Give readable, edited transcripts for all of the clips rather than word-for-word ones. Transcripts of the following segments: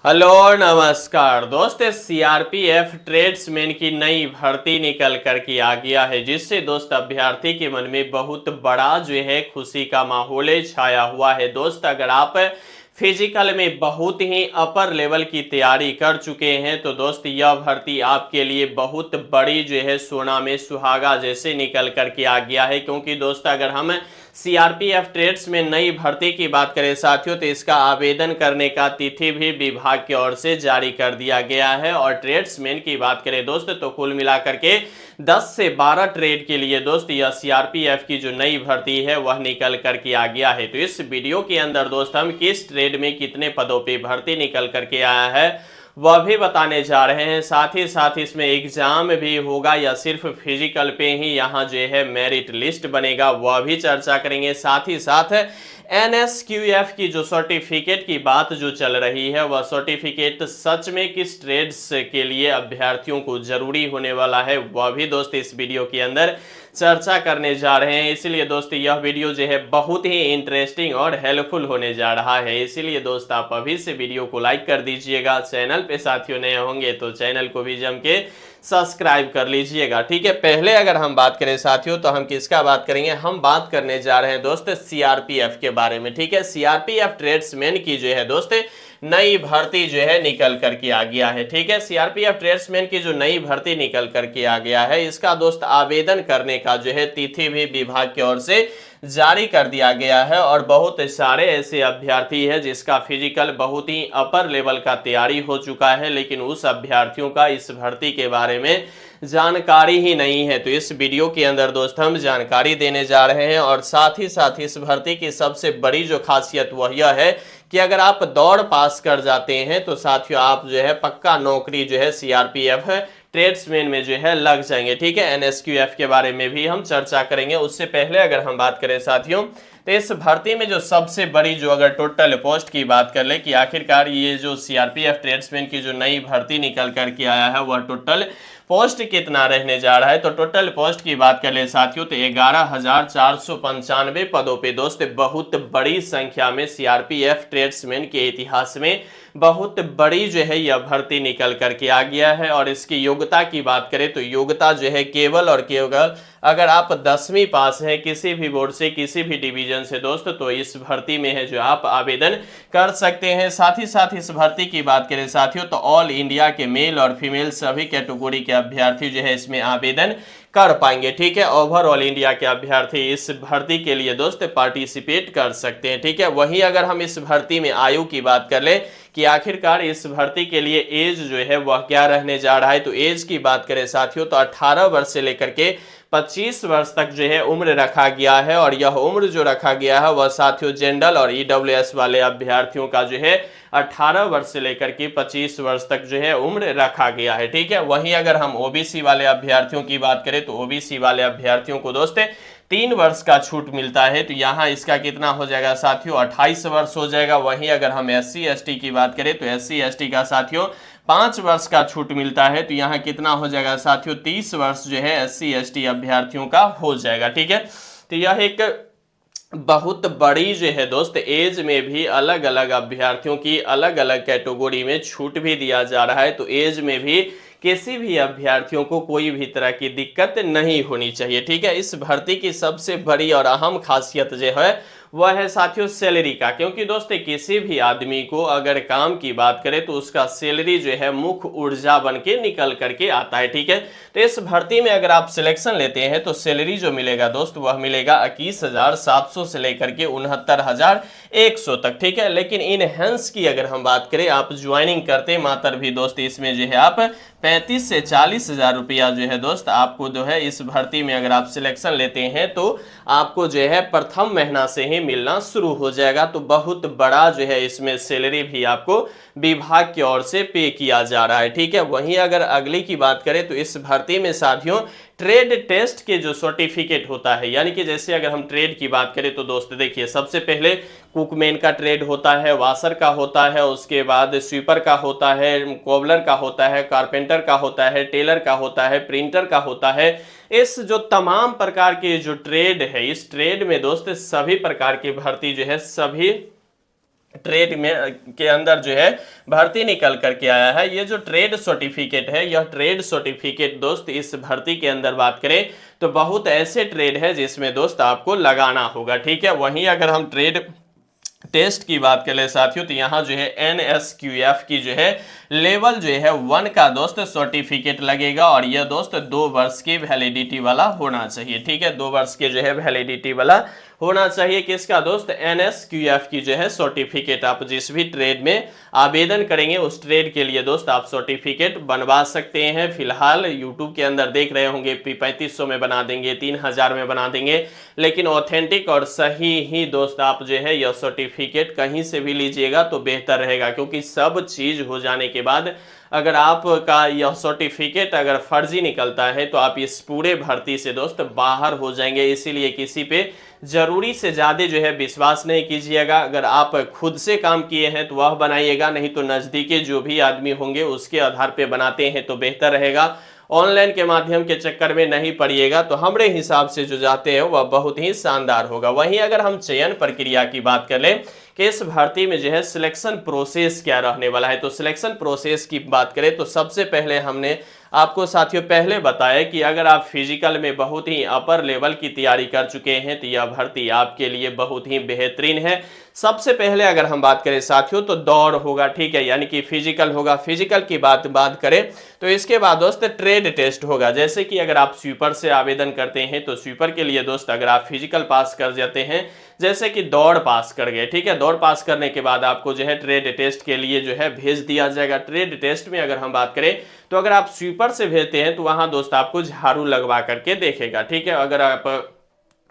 Hello नमस्कार दोस्त, CRPF tradesman की नई भर्ती निकल कर के आ गया है, जिससे दोस्त अभ्यर्थी के मन में बहुत बड़ा जो है खुशी का माहौल छाया हुआ है। दोस्त अगर आप फिजिकल में बहुत ही अपर लेवल की तैयारी कर चुके हैं तो दोस्त यह भर्ती आपके लिए बहुत बड़ी जो है सोना में सुहागा जैसे निकल कर के आ गया है। क्योंकि दोस्त अगर हम सीआरपीएफ ट्रेड्स में नई भर्ती की बात करें साथियों, तो इसका आवेदन करने का तिथि भी विभाग की ओर से जारी कर दिया गया है। और ट्रेड्समैन की बात करें दोस्त तो कुल मिलाकर के 10 से 12 ट्रेड के लिए दोस्त यह सीआरपीएफ की जो नई भर्ती है वह निकल कर के आ गया है। तो इस वीडियो के अंदर दोस्त हम किस ट्रेड में कितने पदों पे भर्ती निकल कर के आया है वह भी बताने जा रहे हैं। साथ ही साथ इसमें एग्जाम भी होगा या सिर्फ फिजिकल पे ही यहाँ जो है मेरिट लिस्ट बनेगा वह भी चर्चा करेंगे। साथ ही साथ एनएसक्यूएफ की जो सर्टिफिकेट की बात जो चल रही है वह सर्टिफिकेट सच में किस ट्रेड्स के लिए अभ्यर्थियों को जरूरी होने वाला है वह भी दोस्त इस वीडियो के अंदर चर्चा करने जा रहे हैं। इसीलिए दोस्त यह वीडियो जो है बहुत ही इंटरेस्टिंग और हेल्पफुल होने जा रहा है। इसीलिए दोस्त आप अभी से वीडियो को लाइक कर दीजिएगा। चैनल पे साथियों नए होंगे तो चैनल को भी जम के सब्सक्राइब कर लीजिएगा। ठीक है, पहले अगर हम बात करें साथियों तो हम किसका बात करेंगे, हम बात करने जा रहे हैं दोस्त सीआरपीएफ के बारे में। ठीक है, सीआरपीएफ ट्रेड्समैन की जो है दोस्त नई भर्ती जो है निकल करके आ गया है। ठीक है, सीआरपीएफ ट्रेड्समैन की जो नई भर्ती निकल करके आ गया है इसका दोस्त आवेदन करने का जो है तिथि भी विभाग की ओर से जारी कर दिया गया है। और बहुत सारे ऐसे अभ्यर्थी हैं जिसका फिजिकल बहुत ही अपर लेवल का तैयारी हो चुका है, लेकिन उस अभ्यर्थियों का इस भर्ती के बारे में जानकारी ही नहीं है। तो इस वीडियो के अंदर दोस्त हम जानकारी देने जा रहे हैं। और साथ ही साथ इस भर्ती की सबसे बड़ी जो खासियत वह यह है कि अगर आप दौड़ पास कर जाते हैं तो साथियों आप जो है पक्का नौकरी जो है सीआरपीएफ ट्रेड्समैन में जो है लग जाएंगे। ठीक है, एनएसक्यूएफ के बारे में भी हम चर्चा करेंगे। उससे पहले अगर हम बात करें साथियों तो इस भर्ती में जो सबसे बड़ी जो अगर टोटल पोस्ट की बात कर ले कि आखिरकार ये जो सीआरपीएफ ट्रेड्समैन की जो नई भर्ती निकल करके आया है वह टोटल पोस्ट कितना रहने जा रहा है, तो टोटल पोस्ट की बात कर ले साथियों तो 11,495 पदों पे दोस्त बहुत बड़ी संख्या में सीआरपीएफ ट्रेड्समैन के इतिहास में बहुत बड़ी जो है यह भर्ती निकल करके आ गया है। और इसकी योग्यता की बात करें तो योग्यता जो है केवल और केवल अगर आप 10वीं पास हैं किसी भी बोर्ड से किसी भी डिवीजन से दोस्त तो इस भर्ती में है जो आप आवेदन कर सकते हैं। साथ ही साथ इस भर्ती की बात करें साथियों तो ऑल इंडिया के मेल और फीमेल सभी कैटेगरी के अभ्यर्थी जो है इसमें आवेदन कर पाएंगे। ठीक है, ओवरऑल इंडिया के अभ्यर्थी इस भर्ती के लिए दोस्त पार्टिसिपेट कर सकते हैं। ठीक है, वहीं अगर हम इस भर्ती में आयु की बात कर ले कि आखिरकार इस भर्ती के लिए एज जो है वह क्या रहने जा रहा है, तो एज की बात करें साथियों तो 18 वर्ष से लेकर के 25 वर्ष तक जो है उम्र रखा गया है। और यह उम्र जो रखा गया है वह साथियों जनरल और ईडब्ल्यूएस वाले अभ्यर्थियों का जो है 18 वर्ष से लेकर के 25 वर्ष तक जो है उम्र रखा गया है। ठीक है, वहीं अगर हम ओबीसी वाले अभ्यर्थियों की बात करें तो ओबीसी वाले अभ्यर्थियों को दोस्त 3 वर्ष का छूट मिलता है। तो यहाँ इसका कितना हो जाएगा साथियों 28 वर्ष हो जाएगा। वहीं अगर हम एससी एसटी की बात करें तो एससी एसटी का साथियों 5 वर्ष का छूट मिलता है। तो यहाँ कितना हो जाएगा साथियों 30 वर्ष जो है एससी एसटी अभ्यर्थियों का हो जाएगा। ठीक है, तो यह एक बहुत बड़ी जो है दोस्त एज में भी अलग अलग अभ्यर्थियों की अलग अलग कैटेगरी में छूट भी दिया जा रहा है। तो एज में भी किसी भी अभ्यर्थियों को कोई भी तरह की दिक्कत नहीं होनी चाहिए। ठीक है, इस भर्ती की सबसे बड़ी और अहम खासियत जो है वह है साथियों सैलरी का। क्योंकि दोस्त किसी भी आदमी को अगर काम की बात करें तो उसका सैलरी जो है मुख्य ऊर्जा बन के निकल करके आता है। ठीक है, तो इस भर्ती में अगर आप सिलेक्शन लेते हैं तो सैलरी जो मिलेगा दोस्त वह मिलेगा 21,700 से लेकर के 69,100 तक। ठीक है, लेकिन इनहेंस की अगर हम बात करें आप ज्वाइनिंग करते मात्र भी दोस्त इसमें जो है आप 35 से 40,000 रुपया जो है दोस्त आपको जो है इस भर्ती में अगर आप सिलेक्शन लेते हैं तो आपको जो है प्रथम महीना से ही मिलना शुरू हो जाएगा। तो बहुत बड़ा जो है इसमें सैलरी भी आपको विभाग की ओर से पे किया जा रहा है। ठीक है, वहीं अगर अगली की बात करें तो इस भर्ती में साथियों ट्रेड टेस्ट के जो सर्टिफिकेट होता है, यानी कि जैसे अगर हम ट्रेड की बात करें तो दोस्त देखिए सबसे पहले कुकमैन का ट्रेड होता है, वाशर का होता है, उसके बाद स्वीपर का होता है, कोबलर का होता है, कारपेंटर का होता है, टेलर का होता है, प्रिंटर का होता है। इस जो तमाम प्रकार के जो ट्रेड है इस ट्रेड में दोस्त सभी प्रकार की भर्ती जो है सभी ट्रेड में के अंदर जो है भर्ती निकल करके आया है। ये जो ट्रेड सर्टिफिकेट है, यह ट्रेड सर्टिफिकेट दोस्त इस भर्ती के अंदर बात करें तो बहुत ऐसे ट्रेड है जिसमें दोस्त आपको लगाना होगा, ठीक है। वहीं अगर हम ट्रेड टेस्ट की बात करें साथियों तो यहाँ जो है NSQF की जो है लेवल जो है 1 का दोस्त सर्टिफिकेट लगेगा और यह दोस्त 2 वर्ष की वैलिडिटी वाला होना चाहिए, ठीक है। 2 वर्ष के जो है वैलिडिटी वाला होना चाहिए किसका दोस्त, NSQF की जो है सर्टिफिकेट। आप जिस भी ट्रेड में आवेदन करेंगे उस ट्रेड के लिए दोस्त आप सर्टिफिकेट बनवा सकते हैं। फिलहाल यूट्यूब के अंदर देख रहे होंगे 3500 में बना देंगे, 3000 में बना देंगे, लेकिन ऑथेंटिक और सही ही दोस्त आप जो है यह सर्टिफिकेट कहीं से भी लीजिएगा तो बेहतर रहेगा, क्योंकि सब चीज हो जाने के बाद अगर आपका यह सर्टिफिकेट अगर फर्जी निकलता है तो आप इस पूरे भर्ती से दोस्त बाहर हो जाएंगे। इसीलिए किसी पे जरूरी से ज्यादा जो है विश्वास नहीं कीजिएगा। अगर आप खुद से काम किए हैं तो वह बनाइएगा, नहीं तो नजदीकी जो भी आदमी होंगे उसके आधार पे बनाते हैं तो बेहतर रहेगा। ऑनलाइन के माध्यम के चक्कर में नहीं पड़िएगा तो हमारे हिसाब से जो जाते हैं वह बहुत ही शानदार होगा। वहीं अगर हम चयन प्रक्रिया की बात कर लें कि इस भर्ती में जो है सिलेक्शन प्रोसेस क्या रहने वाला है, तो सिलेक्शन प्रोसेस की बात करें तो सबसे पहले हमने आपको साथियों पहले बताया कि अगर आप फिजिकल में बहुत ही अपर लेवल की तैयारी कर चुके हैं तो यह भर्ती आपके लिए बहुत ही बेहतरीन है। सबसे पहले अगर हम बात करें साथियों तो दौड़ होगा, ठीक है, यानी कि फिजिकल होगा। फिजिकल की बात करें तो इसके बाद दोस्त ट्रेड टेस्ट होगा। जैसे कि अगर आप स्वीपर से आवेदन करते हैं तो स्वीपर के लिए दोस्त अगर आप फिजिकल पास कर जाते हैं, जैसे कि दौड़ पास कर गए, ठीक है, दौड़ पास करने के बाद आपको जो है ट्रेड टेस्ट के लिए जो है भेज दिया जाएगा। ट्रेड टेस्ट में अगर हम बात करें तो अगर आप स्वीपर से भेजते हैं तो वहां दोस्त आपको झाड़ू लगवा करके देखेगा, ठीक है। अगर आप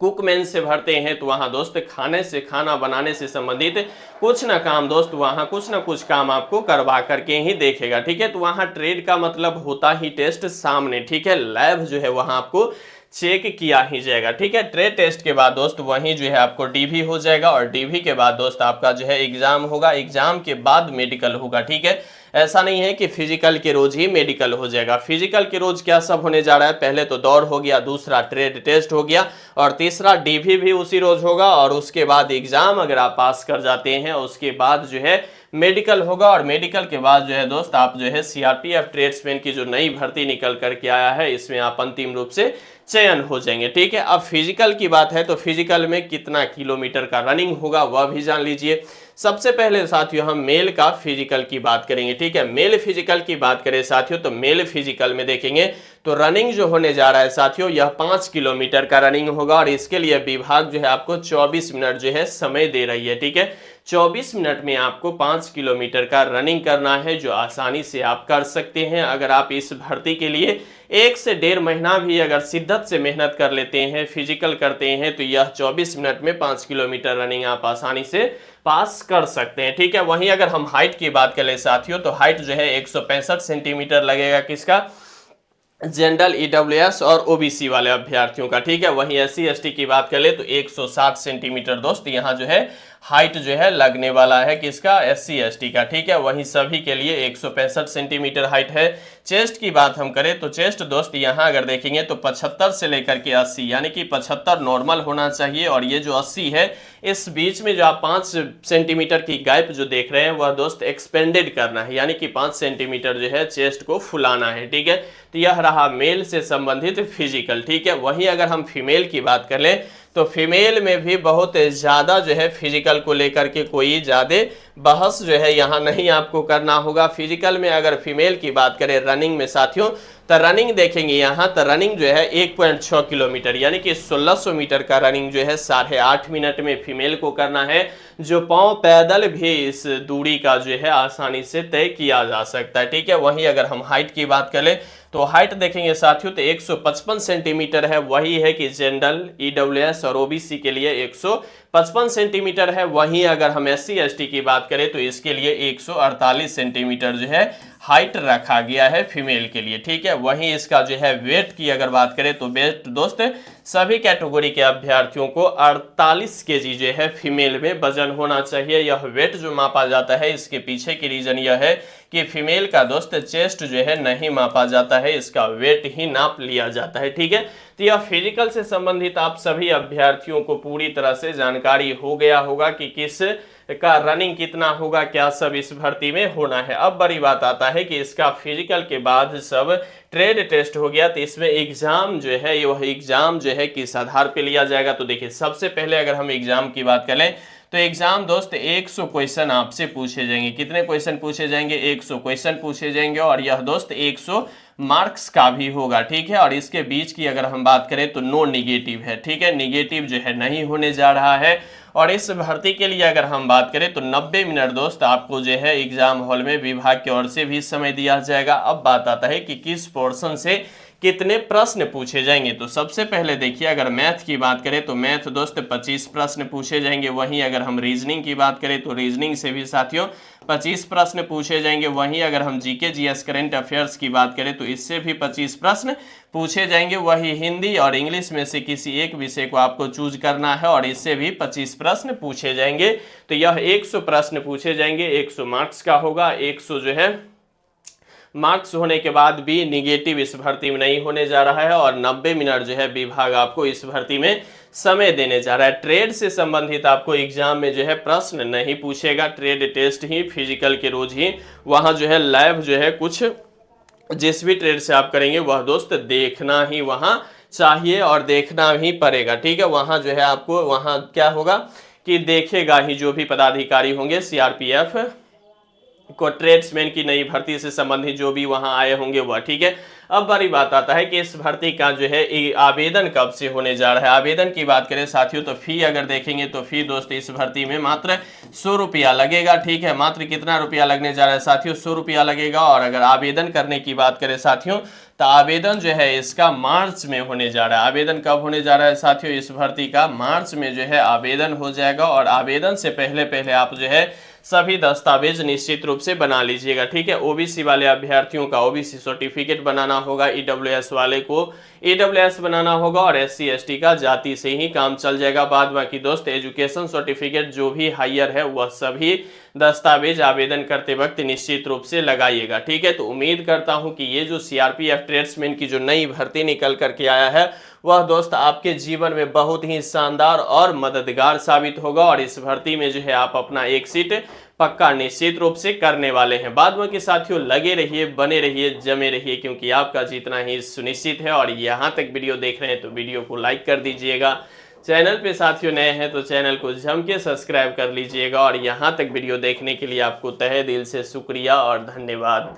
कुकमैन से भरते हैं तो वहां दोस्त खाना बनाने से संबंधित कुछ ना काम दोस्त वहां कुछ ना कुछ काम आपको करवा करके ही देखेगा, ठीक है। तो वहां ट्रेड का मतलब होता ही टेस्ट सामने, ठीक है, लैब जो है वहां आपको चेक किया ही जाएगा, ठीक है। ट्रेड टेस्ट के बाद दोस्त वहीं जो है आपको डीवी हो जाएगा और डीवी के बाद दोस्त आपका जो है एग्जाम होगा। एग्जाम के बाद मेडिकल होगा, ठीक है। ऐसा नहीं है कि फिजिकल के रोज ही मेडिकल हो जाएगा। फिजिकल के रोज क्या सब होने जा रहा है, पहले तो दौड़ हो गया, दूसरा ट्रेड टेस्ट हो गया और तीसरा डीवी भी उसी रोज होगा और उसके बाद एग्जाम अगर आप पास कर जाते हैं उसके बाद जो है मेडिकल होगा और मेडिकल के बाद जो है दोस्त आप जो है सीआरपीएफ ट्रेड्समैन की जो नई भर्ती निकल करके आया है इसमें आप अंतिम रूप से चयन हो जाएंगे, ठीक है। अब फिजिकल की बात है तो फिजिकल में कितना किलोमीटर का रनिंग होगा वह भी जान लीजिए। सबसे पहले साथियों हम मेल का फिजिकल की बात करेंगे, ठीक है। मेल फिजिकल की बात करें साथियों तो मेल फिजिकल में देखेंगे तो रनिंग जो होने जा रहा है साथियों यह 5 किलोमीटर का रनिंग होगा और इसके लिए विभाग जो है आपको 24 मिनट जो है समय दे रही है, ठीक है। 24 मिनट में आपको 5 किलोमीटर का रनिंग करना है जो आसानी से आप कर सकते हैं। अगर आप इस भर्ती के लिए 1 से 1.5 महीना भी अगर शिद्दत से मेहनत कर लेते हैं, फिजिकल करते हैं तो यह 24 मिनट में 5 किलोमीटर रनिंग आप आसानी से पास कर सकते हैं, ठीक है। वहीं अगर हम हाइट की बात करें साथियों तो हाइट जो है 165 सेंटीमीटर लगेगा किसका, जनरल ईडब्ल्यूएस और ओबीसी वाले अभ्यर्थियों का, ठीक है। वहीं एससी एसटी की बात करें तो 160 सेंटीमीटर दोस्त यहाँ जो है हाइट जो है लगने वाला है किसका, एससी एसटी का, ठीक है। वहीं सभी के लिए 165 सेंटीमीटर हाइट है। चेस्ट की बात हम करें तो चेस्ट दोस्त यहाँ अगर देखेंगे तो 75 से लेकर के 80 यानी कि 75 नॉर्मल होना चाहिए और ये जो 80 है इस बीच में जो आप 5 सेंटीमीटर की गैप जो देख रहे हैं वह दोस्त एक्सपेंडेड करना है, यानी कि 5 सेंटीमीटर जो है चेस्ट को फुलाना है, ठीक है। तो यह रहा मेल से संबंधित फिजिकल, ठीक है। वहीं अगर हम फीमेल की बात कर लें तो फीमेल में भी बहुत ज़्यादा जो है फिजिकल को लेकर के कोई ज़्यादा बहस जो है यहाँ नहीं आपको करना होगा। फिजिकल में अगर फीमेल की बात करें रनिंग में साथियों तो रनिंग देखेंगे यहाँ तो रनिंग जो है 1.6 किलोमीटर यानी कि 1600 मीटर का रनिंग जो है 8.5 मिनट में फीमेल को करना है, जो पाँव पैदल भी इस दूरी का जो है आसानी से तय किया जा सकता है, ठीक है। वहीं अगर हम हाइट की बात करें तो हाइट देखेंगे साथियों तो 155 सेंटीमीटर है, वही है कि जनरल ईडब्ल्यूएस और ओबीसी के लिए 155 सेंटीमीटर है। वहीं अगर हम एससी एसटी की बात करें तो इसके लिए 148 सेंटीमीटर जो है हाइट रखा गया है फीमेल के लिए, ठीक है। वहीं इसका जो है वेट की अगर बात करें तो वेट दोस्त सभी कैटेगरी के अभ्यर्थियों को 48 केजी जो है फीमेल में वजन होना चाहिए। यह वेट जो मापा जाता है इसके पीछे की रीजन यह है कि फीमेल का दोस्त चेस्ट जो है नहीं मापा जाता है, इसका वेट ही नाप लिया जाता है, ठीक है। तो यह फिजिकल से संबंधित आप सभी अभ्यर्थियों को पूरी तरह से जानकारी हो गया होगा कि किस का रनिंग कितना होगा, क्या सब इस भर्ती में होना है। अब बड़ी बात आता है कि इसका फिजिकल के बाद सब ट्रेड टेस्ट हो गया, तो इसमें एग्जाम जो है वह एग्जाम जो है किस आधार पे लिया जाएगा। तो देखिए सबसे पहले अगर हम एग्जाम की बात करें तो एग्जाम दोस्त 100 क्वेश्चन आपसे पूछे जाएंगे। कितने क्वेश्चन पूछे जाएंगे? 100 क्वेश्चन पूछे जाएंगे और यह दोस्त 100 मार्क्स का भी होगा, ठीक है। और इसके बीच की अगर हम बात करें तो नो निगेटिव है, ठीक है, निगेटिव जो है नहीं होने जा रहा है। और इस भर्ती के लिए अगर हम बात करें तो 90 मिनट दोस्त आपको जो है एग्जाम हॉल में विभाग की ओर से भी समय दिया जाएगा। अब बात आता है कि किस पोर्शन से कितने प्रश्न पूछे जाएंगे। तो सबसे पहले देखिए अगर मैथ की बात करें तो मैथ दोस्त 25 प्रश्न पूछे जाएंगे। वहीं अगर हम रीजनिंग की बात करें तो रीजनिंग से भी साथियों 25 प्रश्न पूछे जाएंगे। वहीं अगर हम जीके जीएस करंट अफेयर्स की बात करें तो इससे भी 25 प्रश्न पूछे जाएंगे। वही हिंदी और इंग्लिश में से किसी एक विषय को आपको चूज करना है और इससे भी 25 प्रश्न पूछे जाएंगे। तो यह 100 प्रश्न पूछे जाएंगे, 100 मार्क्स का होगा। 100 जो है मार्क्स होने के बाद भी निगेटिव इस भर्ती में नहीं होने जा रहा है और 90 मिनट जो है विभाग आपको इस भर्ती में समय देने जा रहा है। ट्रेड से संबंधित आपको एग्जाम में जो है प्रश्न नहीं पूछेगा, ट्रेड टेस्ट ही फिजिकल के रोज ही वहां जो है लैब जो है कुछ जिस भी ट्रेड से आप करेंगे वह दोस्त देखना ही वहां चाहिए और देखना ही पड़ेगा, ठीक है। वहां जो है आपको वहां क्या होगा कि देखेगा ही जो भी पदाधिकारी होंगे सीआरपीएफ को ट्रेड्समैन की नई भर्ती से संबंधित जो भी वहां आए होंगे वह, ठीक है। अब बड़ी बात आता है कि इस भर्ती का जो है आवेदन कब से होने जा रहा है। आवेदन की बात करें साथियों तो फी अगर देखेंगे तो फी दोस्त इस भर्ती में मात्र 100 रुपया लगेगा, ठीक है। मात्र कितना रुपया लगने जा रहा है साथियों? 100 रुपया लगेगा। और अगर आवेदन करने की बात करें साथियों तो आवेदन जो है इसका मार्च में होने जा रहा है। आवेदन कब होने जा रहा है साथियों? इस भर्ती का मार्च में जो है आवेदन हो जाएगा। और आवेदन से पहले पहले आप जो है सभी दस्तावेज निश्चित रूप से बना लीजिएगा, ठीक है। ओबीसी वाले अभ्यर्थियों का ओबीसी सर्टिफिकेट बनाना होगा, ईडब्ल्यूएस वाले को ईडब्ल्यूएस बनाना होगा और एससी एसटी का जाति से ही काम चल जाएगा। बाद बाकी दोस्त एजुकेशन सर्टिफिकेट जो भी हायर है वह सभी दस्तावेज आवेदन करते वक्त निश्चित रूप से लगाइएगा, ठीक है। तो उम्मीद करता हूं कि ये जो सीआरपीएफ ट्रेड्समैन की जो नई भर्ती निकल करके आया है वह दोस्त आपके जीवन में बहुत ही शानदार और मददगार साबित होगा और इस भर्ती में जो है आप अपना एक सीट पक्का निश्चित रूप से करने वाले हैं। बाद में के साथियों लगे रहिए, बने रहिए, जमे रहिए, क्योंकि आपका जीतना ही सुनिश्चित है। और यहाँ तक वीडियो देख रहे हैं तो वीडियो को लाइक कर दीजिएगा। चैनल पे साथियों नए हैं तो चैनल को जम के सब्सक्राइब कर लीजिएगा। और यहाँ तक वीडियो देखने के लिए आपको तहे दिल से शुक्रिया और धन्यवाद।